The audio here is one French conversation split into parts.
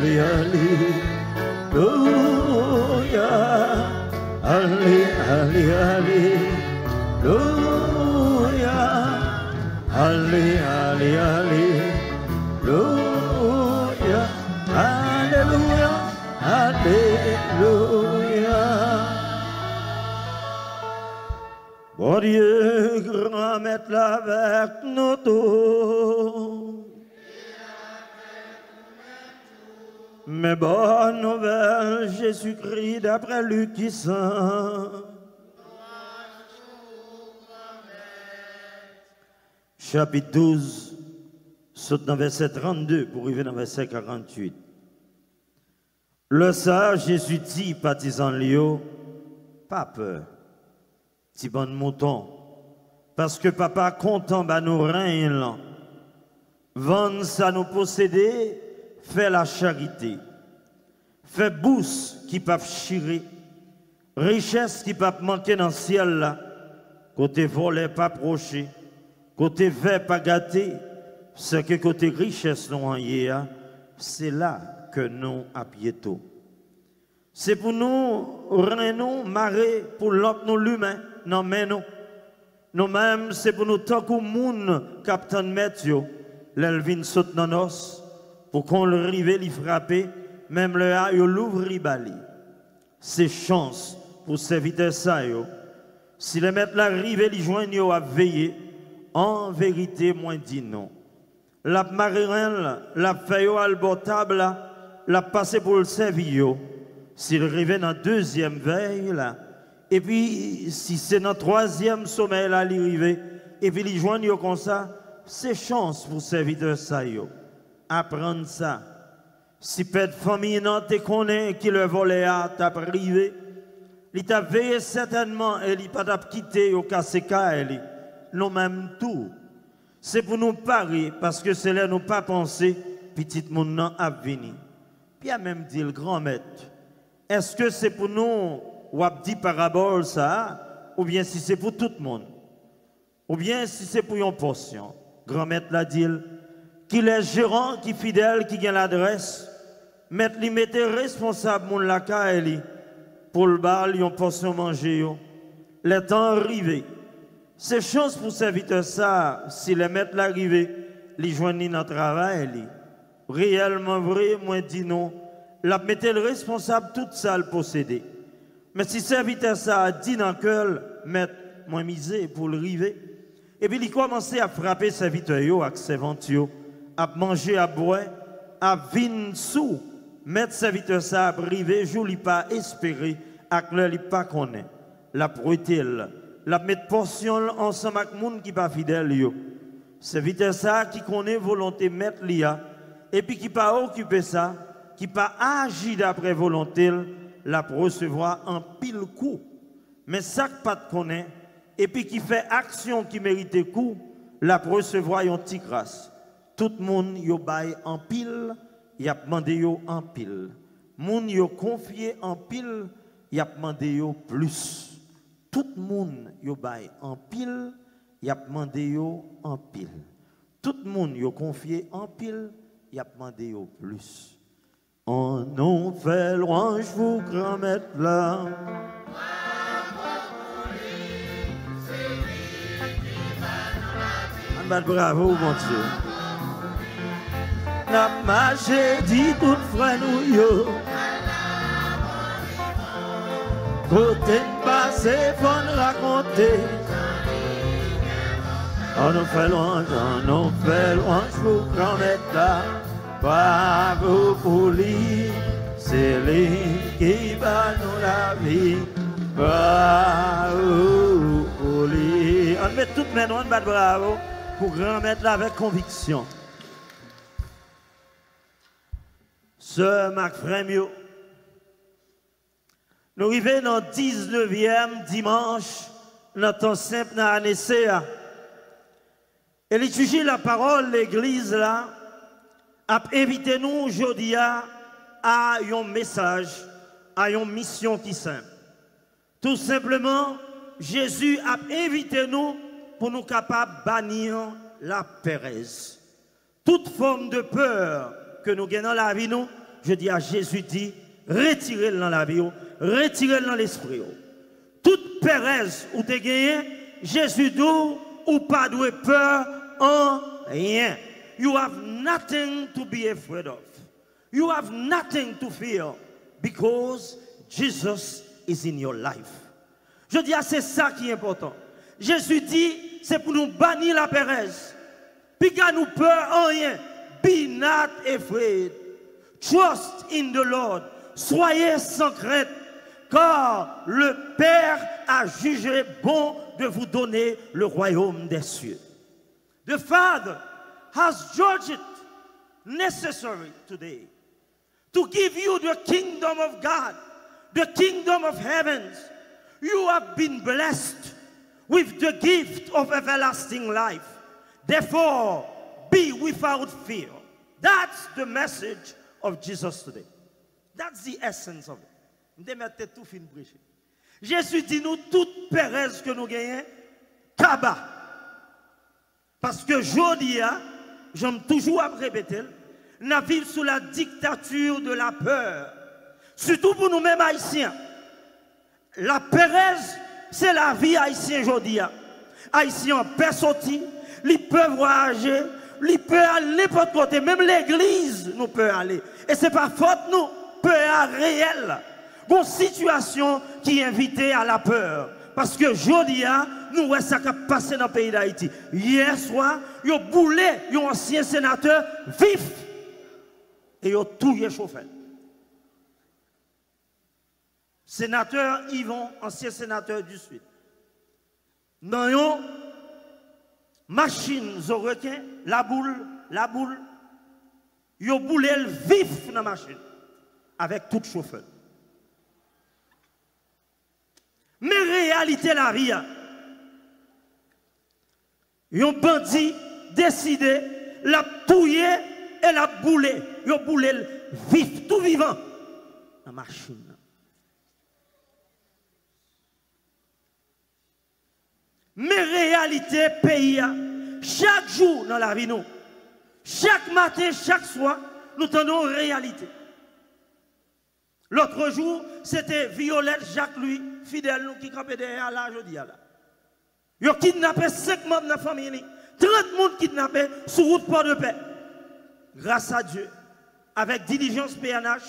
Alléluia, Alléluia, Alléluia, Alléluia, Alléluia. Bon Dieu, grand maître avec nous tous. Mais bonne nouvelle, Jésus-Christ d'après Luc qui sent. Chapitre 12, saute dans verset 32 pour arriver dans verset 48. Le sage Jésus dit, partisan Léo, pas peur, petit bon mouton, parce que papa content bah nous règne, vendre ça nous posséder, fait la charité, fait bourse qui peuvent chirer, richesse qui peuvent manquer dans le ciel là, côté volé pas proché, côté vert pas gâté, ce que côté richesse nous en c'est là que nous appiétons. C'est pour nous, nous marrer pour l'autre nous l'humain, non mais nous. Nous-mêmes, c'est pour nous tant que moun captain Mathieu, l'elvin saute dans nos, pour qu'on le rive, l'y frapper, même le a, l'ouvre bali. C'est chance pour serviteur ça yo. Si les maîtres la rive, l'y joignent à veiller, en vérité, moi dis non. La marine, la fait au albotable, la passé pour le servir. S'il arrive dans la deuxième veille, là, et puis si c'est dans le troisième sommeil, là, il arrive, et puis il joignent comme ça, c'est chance pour serviteur ça yo. Apprendre ça. Si père de famille non te connaît qui le volé à t'a privé, il t'a veillé certainement et il pas t'a quitté au casse elle. Nous même tout. C'est pour nous parier parce que c'est là nous pas penser petit monde non à venir. Puis a même dit le grand maître, est-ce que c'est pour nous ou a dit parabole ça ou bien si c'est pour tout le monde ou bien si c'est pour une portion. Grand maître l'a dit qu'il est gérant, qui fidèle, qui gagne l'adresse, mettre lui mettait responsable mon la caille pour le bar, yon portion manger yo. Le temps arrivé. C'est chance pour serviteur ça, si les maîtres l'arrivée, les joignent dans le travail, réellement vrai, moi dis non, la mettez le responsable toute ça le posséder. Mais si serviteur ça dit dans le cœur, mettre moi misé pour le river, et puis il commençait à frapper serviteur yo avec ses ventio, à manger, à boire, à vin sous, mettre serviteur ça à privé, joli pas espérer, à clair il pas connaît, la protéine, la mettre portion ensemble avec monde qui pas fidèle yo. Serviteur ça qui connaît volonté mettre lia, et puis qui pas occuper ça, qui pas agir d'après volonté, la recevoir en pile coup. Mais ça que pas de connaît, et puis qui fait action qui mérite coup, la recevoir en petite grâce. Tout le monde yo bail en pile, y a demandé yo en pile. Moun yo confié en pile, y a demandé yo plus. Tout le monde yo bail en pile, y a demandé yo en pile. Tout le monde yo confié en pile, y a demandé yo plus. On nous fait louange vous grand maître là. Bravo mon Dieu. La marché dit tout frère nous yo. Côté passé faut raconter. On nous fait louange pour grand maître là. Bravo pour lui, c'est lui qui va nous la vie. Bravo pour lui. On met toutes mes noms, bravo pour grand maître là avec conviction. Sœur Marc Frémio, nous arrivons dans le 19e dimanche, notre simple dans l'année CA. Et l'étudier la parole, l'église là, a invité nous aujourd'hui à un message, à une mission qui simple. Tout simplement, Jésus a invité nous pour nous capables de bannir la paresse. Toute forme de peur que nous gagnons dans la vie, nous, je dis à Jésus, dit, retirez-le dans la vie, retirez-le dans l'esprit. Toute pérèse ou te gagné, Jésus dit, ou pas de peur en rien. You have nothing to be afraid of. You have nothing to fear because Jesus is in your life. Je dis, c'est ça qui est important. Jésus dit, c'est pour nous bannir la pérèse. Puis qu'à nous peur en rien. Be not afraid. Trust in the Lord. Soyez sans crainte, car le Père a jugé bon de vous donner le royaume des cieux. The Father has judged it necessary today to give you the kingdom of God, the kingdom of heavens. You have been blessed with the gift of everlasting life. Therefore, be without fear. That's the message of Jesus today. That's the essence of it. Jésus dit nous toute pérèse que nous gagnons, kaba. Parce que aujourd'hui, j'aime toujours répéter, nous vivons sous la dictature de la peur. Surtout pour nous-mêmes haïtiens. La pérèse, c'est la vie haïtienne aujourd'hui. Haïtiens peuvent sortir, ils peuvent voyager, ils peuvent aller n'importe côté, même l'église nous peut aller. Et ce n'est pas faute nous, peur réelle. Une situation qui est invitée à la peur. Parce que aujourd'hui, nous voyons ça qui a passé dans le pays d'Haïti. Hier soir, ils ont boulé un ancien sénateur vif et ils ont tué chauffeur. Sénateur Yvon, ancien sénateur du Sud. Dans une machine, requin, la boule, ils ont boulé le vif dans la machine avec tout chauffeur. Mais réalité la vie, un bandit décidé, la touiller et la bouler. Il a boulé le vif, tout vivant, dans la machine. Mais réalité pays, chaque jour dans la vie, nous, chaque matin, chaque soir, nous tenons réalité. L'autre jour, c'était Violette Jacques-Louis, fidèle nous qui campait derrière là, je dis là. Ils ont kidnappé 5 membres de la famille, 30 personnes kidnappés sur route Port-de-Paix. Grâce à Dieu, avec diligence PNH,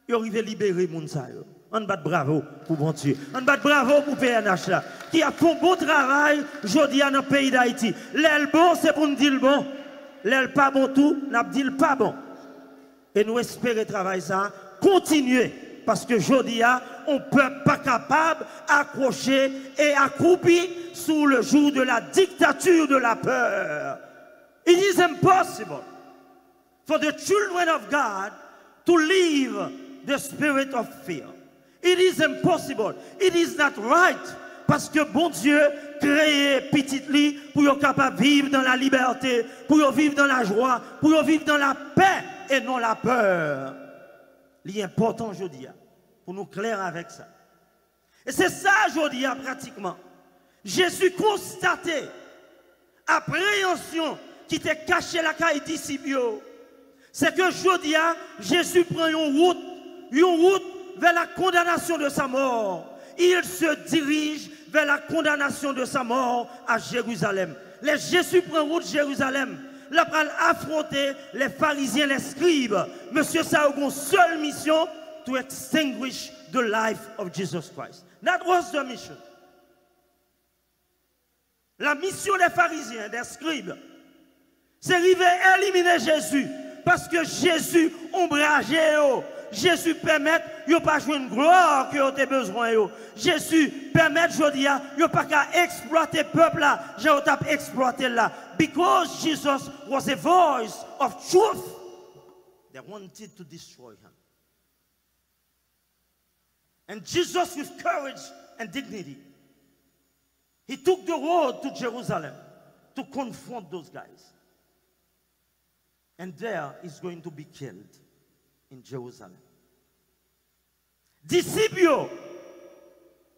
ils ont arrivé à libérer les gens. On bat bravo pour bon Dieu. On bat bravo pour PNH là, qui a fait un bon travail aujourd'hui dans le pays d'Haïti. L'aile bon, c'est pour nous dire le bon. L'aile pas bon tout, n'a dit le pas bon. Et nous espérons travailler ça, continuer. Parce que aujourd'hui, on ne peut pas capable d'accrocher et accroupir sous le joug de la dictature de la peur. It is impossible for the children of God to live the spirit of fear. It is impossible. It is not right. Parce que bon Dieu créé petit lit pour être capable de vivre dans la liberté, pour vivre dans la joie, pour vivre dans la paix et non la peur. L'important aujourd'hui, pour nous clairer avec ça. Et c'est ça aujourd'hui pratiquement. Jésus constaté, appréhension qui était caché la caille d'ici bio. C'est que aujourd'hui, Jésus prend une route vers la condamnation de sa mort. Il se dirige vers la condamnation de sa mort à Jérusalem. Les Jésus prend route Jérusalem. Là, pour affronter les pharisiens, les scribes. Monsieur, ça a une seule mission, to extinguish the life of Jesus Christ. That was the mission. La mission des pharisiens, des scribes, c'est arriver à éliminer Jésus. Parce que Jésus ombragé. Jésus permet, il n'y a pas une gloire que vous avez besoin. Jésus permet, je dis, il n'y a pas qu'à exploiter le peuple là. J'ai exploité là. Because Jesus was a voice of truth, they wanted to destroy him. And Jesus, with courage and dignity, he took the road to Jerusalem to confront those guys. And there he's going to be killed in Jerusalem. Disciples,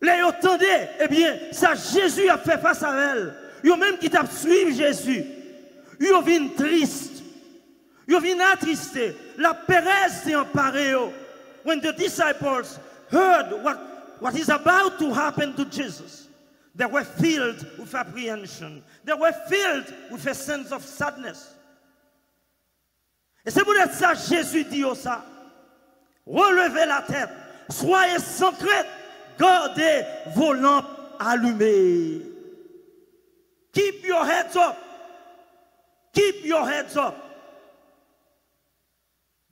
les entendez, eh bien, ça Jésus a fait face à elle. Ils même qui t'a suivi Jésus. Ils viennent tristes. Ils viennent attristés. La Pérez s'est emparée. When the disciples heard what is about to happen to Jesus, they were filled with apprehension. They were filled with a sense of sadness. Et c'est pour ça que Jésus dit ça. Relevez la tête. Soyez sans crainte. Gardez vos lampes allumées. Keep your heads up. Keep your heads up.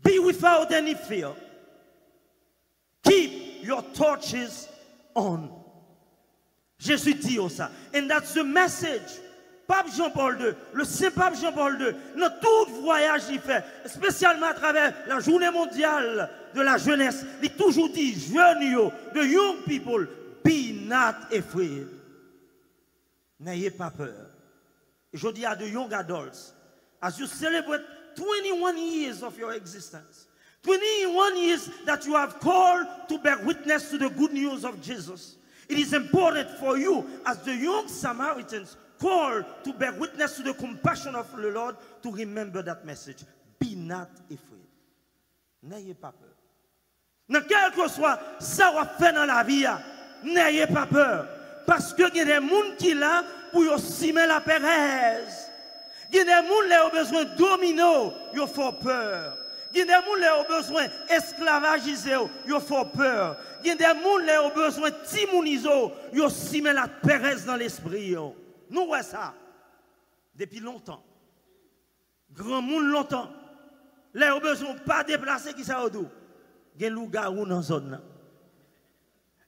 Be without any fear. Keep your torches on. Jésus dit ça. And that's the message. Pape Jean-Paul II, le Saint Pape Jean-Paul II, dans tout voyage qu'il fait, spécialement à travers la journée mondiale de la jeunesse, il toujours dit, jeunes, the young people, be not afraid. N'ayez pas peur. Et je dis à the young adults, as you celebrate 21 years of your existence, 21 years that you have called to bear witness to the good news of Jesus, it is important for you as the young Samaritans called to bear witness to the compassion of the Lord to remember that message. Be not afraid. N'ayez pas peur. Dans quel que soit ça qu'on fait dans la vie, n'ayez pas peur. Parce que il y a des gens qui sont là pour simer la Pérez. Il y a des gens qui ont besoin de domino, ils font peur. Il y a des gens qui ont besoin d'esclavagiser, ils font peur. Il y a des gens qui ont besoin de timoniser, ils simer la Pérez dans l'esprit. Nous voyons ça depuis longtemps. Grand monde longtemps. Les ont besoin pas déplacer qui ça au il y a loup-garou dans la zone.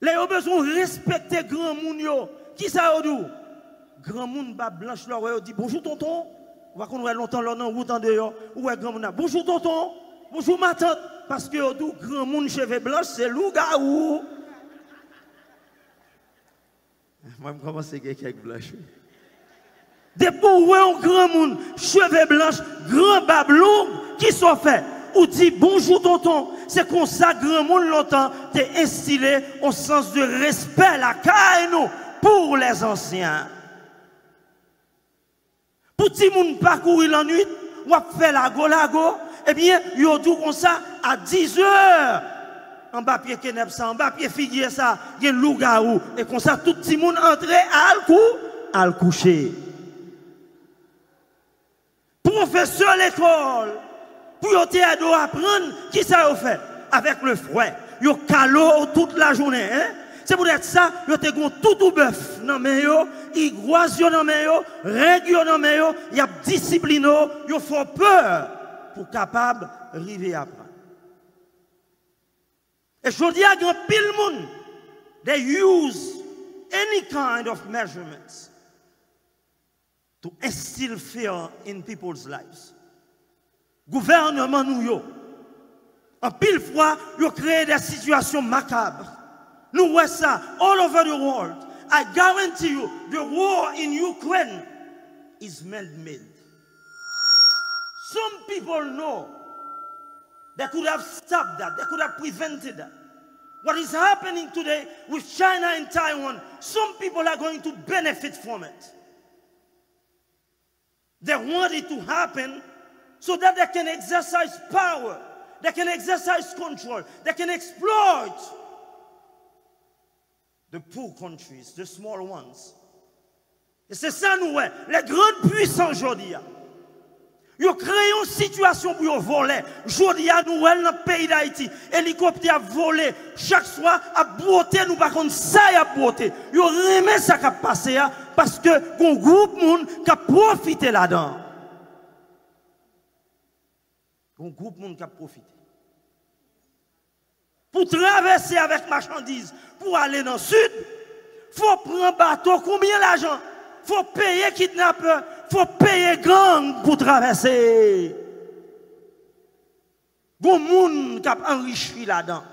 Les ont besoin respecter grand monde qui ça au grand monde ba blanche leur dit bonjour tonton. On va qu'on longtemps là dans route en dehors. Ouais grand monde. Bonjour tonton. Bonjour ma tante parce que au grand monde cheveux blancs c'est loup-garou. Moi je commence à quelques blanches. Depuis où un grand monde, cheveux blancs, grand bab long, qui sont faits, ou dit bonjour tonton, c'est comme ça grand monde longtemps t'es instillé au sens de respect la caille nous pour les anciens. Pour ti moun parcourir la nuit, ou fait la go, eh bien, yo tout comme ça à 10 heures. En bas pied kenep ça, en bas pied figuier ça, il y a loup-garou et comme ça tout ti moun entrer à le coucher. Professeur l'école, pour vous aider à apprendre, qui ça vous fait? Avec le fouet. Vous calo toute la journée. Hein? C'est pour être ça, vous avez tout bœuf dans mes yeux, ils groisent dans mes yeux, règlent dans mes yeux, ils disciplinent, ils font peur pour capable d'arriver à apprendre. Et je dis à grand pile monde, they use any kind of measurements to instill fear in people's lives. Gouvernement nous yo, en pile fois, yo créé des situations macabres. Nous voyons ça all over the world. I guarantee you, the war in Ukraine is man-made. Some people know they could have stopped that, they could have prevented that. What is happening today with China and Taiwan, some people are going to benefit from it. They want it to happen so that they can exercise power, they can exercise control, they can exploit the poor countries, the small ones. Et c'est ça nous, les grandes puissances aujourd'hui. Ils ont créé une situation pour voler. Aujourd'hui, nous, dans le pays d'Haïti, hélicoptère a volé. Chaque soir, à beauté, nous, par contre, ça y a beauté. Ils ont remis ça qui a passé parce que un groupe de monde qui a profité là-dedans. Un groupe de monde qui a profité. Pour traverser avec marchandises, pour aller dans le sud, il faut prendre un bateau. Combien d'argent? Il faut payer kidnappeur, il faut payer gang pour traverser. Il y a des gens qui ont enrichi là-dedans.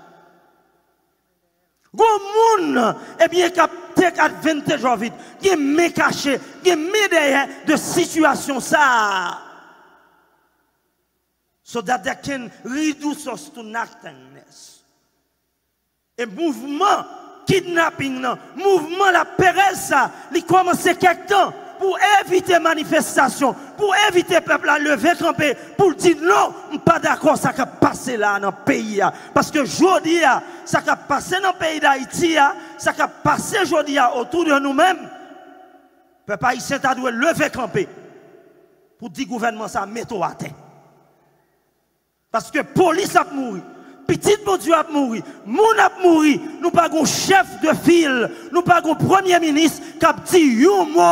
Il y a des gens qui ont pris advantage of it, qui ont caché, qui ont mis derrière de situations ça. So that they can reduce us to nothingness. Et mouvement kidnapping, mouvement la Pérez, il commence quelque temps. pour éviter manifestation, pour éviter le peuple à lever camper, pour dire non, je ne suis pas d'accord ça qui a passé là dans le pays. Parce que aujourd'hui, ça qui a passé dans le pays d'Haïti, ça qui a passé aujourd'hui autour de nous-mêmes, le peuple haïtien doit lever camper pour dire gouvernement ça mettre à terre. Parce que la police a mouru. Petit mon Dieu a mouru, moun a mouru, nous pas un chef de file, nous pas un premier ministre qui a dit un mot.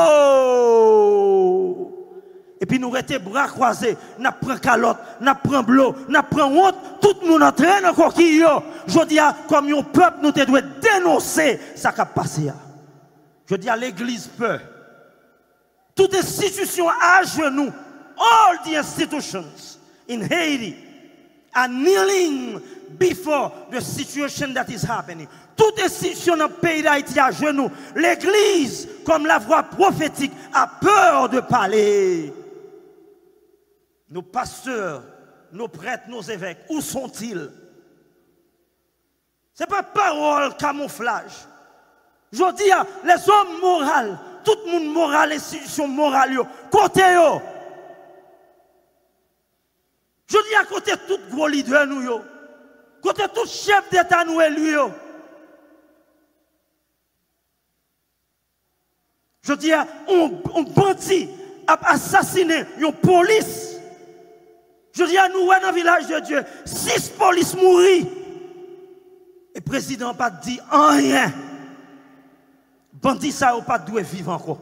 Et puis nous restons bras croisés, nous prenons calotte, nous prenons bleu, nous prenons honte, tout le monde entraîne encore qui yo. Je dis comme un peuple, nous devons dénoncer ça qui a passé. Je dis à l'église peur. Toute institution à genoux, all the institutions in Haiti are kneeling before the situation that is happening. Toute institution dans le pays d'Haïti à genoux. L'église, comme la voix prophétique, a peur de parler. Nos pasteurs, nos prêtres, nos évêques, où sont-ils? Ce n'est pas parole camouflage. Je dis, les hommes moraux, tout le monde moral, les institutions morales, côté yo. Je dis à côté tout gros leader nous yo. Côté tout chef d'État nous élu yo. Je dis on bandit a assassiné une police. Je dis à nous dans le village de Dieu, 6 polices mourir. Et le président n'a pas dit rien. Bandit ça n'a pas dû vivre encore.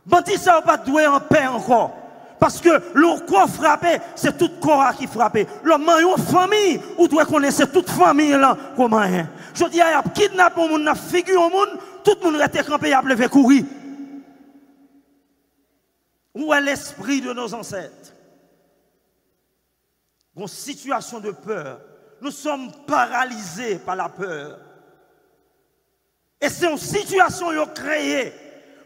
Bandit ça n'a pas dû en paix encore. Parce que le corps frappé, c'est tout corps qui frappe. Le maillon famille, ou doit connaître toute famille là, comment hein. Je dis, il y a kidnappé un monde, figure un monde, tout le monde reste campé, il a levé courir. Où est l'esprit de nos ancêtres? Une situation de peur. Nous sommes paralysés par la peur. Et c'est une situation créée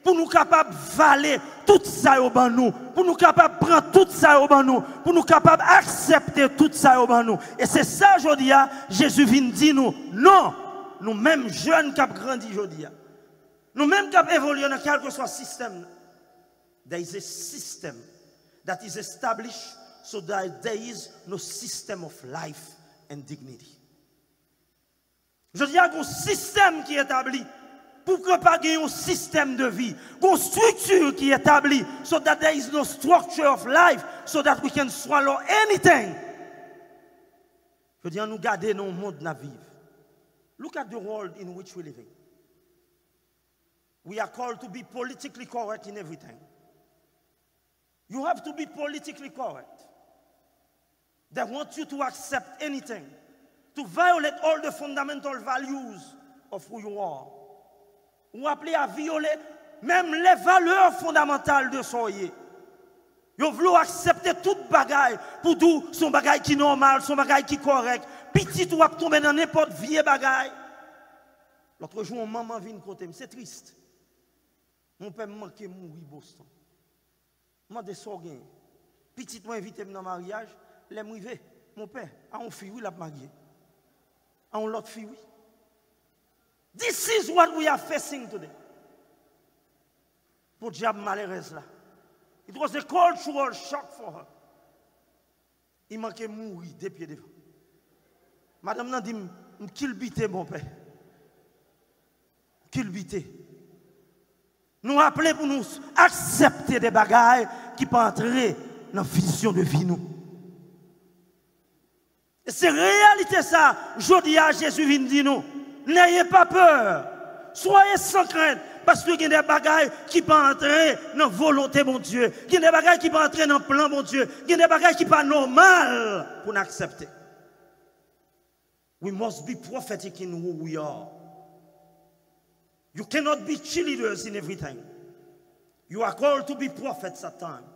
pour nous capables de valer tout ça au ban nous, pour nous capables de prendre tout ça au ban nous, pour nous capables d'accepter tout ça au ban nous. Et c'est ça aujourd'hui, Jésus vient dire nous, non, nous mêmes jeunes qui avons grandi aujourd'hui, nous mêmes qui avons évolué dans quel que soit le système, there is a system that is established so that there is no system of life and dignity. Je dis qu'il y a un système qui est établi pour que pas un système de vie, une structure qui est établie so that there is no structure of life so that we can swallow anything. Je dis nous garder dans le monde à vivre. Look at the world in which we live in. We are called to be politically correct in everything. You have to be politically correct. They want you to accept anything, to violate all the fundamental values of who you are. Ou appelé à violer même les valeurs fondamentales de soyez. Vous voulez accepter toute bagaille pour tout son bagaille qui est normal, son bagaille qui est correct. Petit ou tomber dans n'importe vieille bagaille. L'autre jour, maman vient côté, c'est triste. Mon père manquait mourir Boston. Moi des sorgues. Petit moi invité dans mariage, les m'rivé. Mon père, a une fille oui l'a marié. A une autre fille oui. This is what we are facing today. Pour diable malheureuse là. It was a cultural shock for her. Il manquait mourir des pieds devant. Madame n'a dit, m'kilbité mon père. Kilbité. Nous appelons pour nous accepter des bagailles qui peuvent entrer dans la vision de vie nous. Et c'est réalité ça. Je dis à Jésus vient dire nous, n'ayez pas peur. Soyez sans crainte. Parce qu'il y a des bagailles qui peuvent entrer dans la volonté de mon Dieu. Il y a des bagailles qui peuvent entrer dans le plan de mon Dieu. Il y a des bagailles qui ne sont pas normales pour nous accepter. We must be prophetic in who we are. You cannot be cheerleaders in everything. You are called to be prophets at times.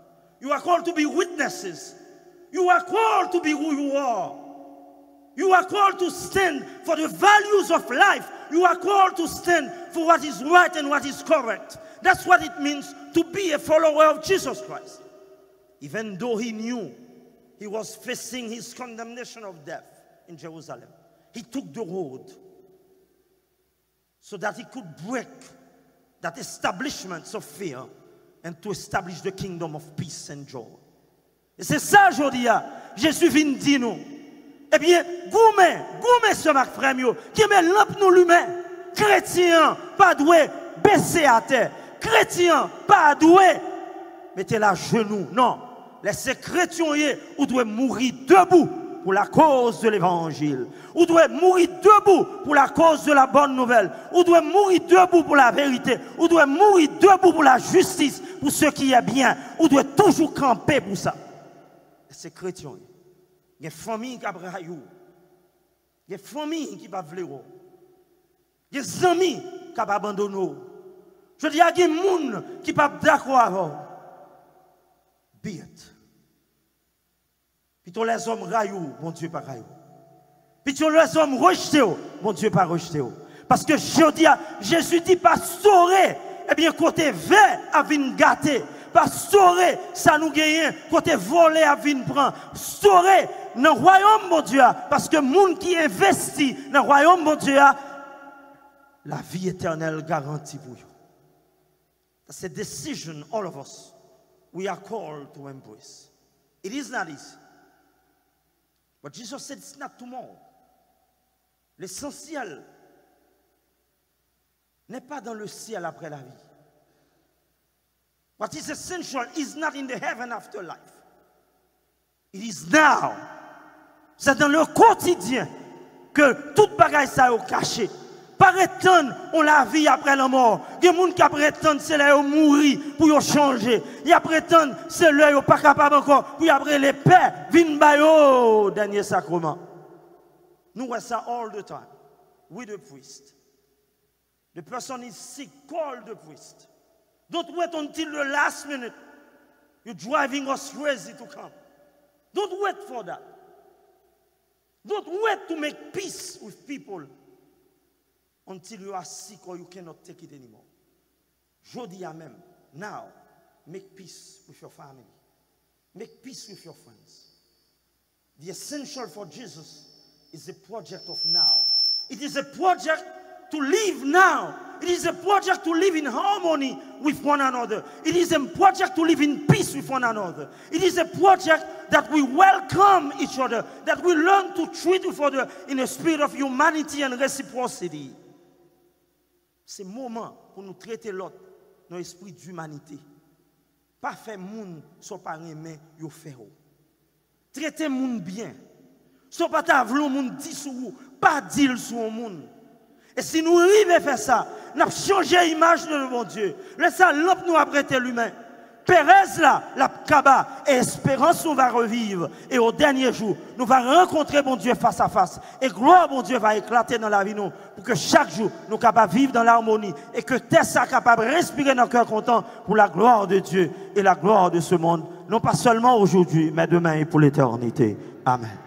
You are called to be witnesses. You are called to be who you are. You are called to stand for the values of life. You are called to stand for what is right and what is correct. That's what it means to be a follower of Jesus Christ. Even though he knew he was facing his condemnation of death in Jerusalem, he took the road so that he could break that establishment of fear and to establish the kingdom of peace and joy. Et c'est ça aujourd'hui, Jésus vient dire nous. Eh bien, goumé ce Marc frère, qui met lampe nous l'humain. Chrétien, pas doué, baisser à terre. Chrétien, pas doué, mettez la genou. Non, laissez chrétien, ou doit mourir debout pour la cause de l'évangile. Ou doit mourir debout pour la cause de la bonne nouvelle. Ou doit mourir debout pour la vérité. Ou doit mourir debout pour la justice, pour ce qui est bien. Ou doit toujours camper pour ça. C'est chrétien. Il y a des familles qui abrayent. Il y a des familles qui ne veulent pas. Il y a des amis qui abandonnent. Je dis, il y a des gens qui ne sont pas d'accord. Be it. Puis tous les hommes raillent, mon Dieu pas raillent. Puis tous les hommes rejetés, mon Dieu pas rejetés. Parce que je dis, Jésus dit, pastorer, eh bien, côté vert, à venir gâter. Pastorer, ça nous gagne, côté volé, à venir prendre. Pastorer, dans le royaume, mon Dieu, parce que les gens qui investit dans le royaume, mon Dieu, la vie éternelle garantie pour eux. That's a decision, all of us, we are called to embrace. It is not easy. But Jesus said it's not tomorrow. L'essentiel n'est pas dans le ciel après la vie. What is essential is not in the heaven after life. It is now. C'est dans le quotidien que toute bagaille ça est caché. Pas prétendre on la vie après la mort. Il y a des gens qui prétendent c'est là ils mourir pour changer. Il y a prétendre c'est là ils pas capable encore pour après les pères viennent bailler dernier sacrement. Nous voyons ça all the time with the priest. The person is sick, call the priest. Don't wait until the last minute. You're driving us crazy to come. Don't wait for that. Don't wait to make peace with people until you are sick or you cannot take it anymore. Jodi même, now, make peace with your family. Make peace with your friends. The essential for Jesus is a project of now. It is a project to live now. It is a project to live in harmony with one another. It is a project to live in peace with one another. It is a project that we welcome each other, that we learn to treat each other in a spirit of humanity and reciprocity. C'est le moment pour nous traiter l'autre dans l'esprit d'humanité. Pas faire moun so pas aimer yo faire. Traiter moun bien. So pas ta vlou moun di sou, pas dire sur moun. Et si nous arrivons à faire ça, nous avons changé l'image de mon Dieu. Laissez l'homme nous apprêter l'humain. Pérez là, la Kaba, et espérance nous va revivre. Et au dernier jour, nous allons rencontrer mon Dieu face à face. Et gloire, mon Dieu, va éclater dans la vie nous. Pour que chaque jour, nous soyons capables de vivre dans l'harmonie. Et que terre soit capable de respirer dans le cœur content pour la gloire de Dieu et la gloire de ce monde. Non pas seulement aujourd'hui, mais demain et pour l'éternité. Amen.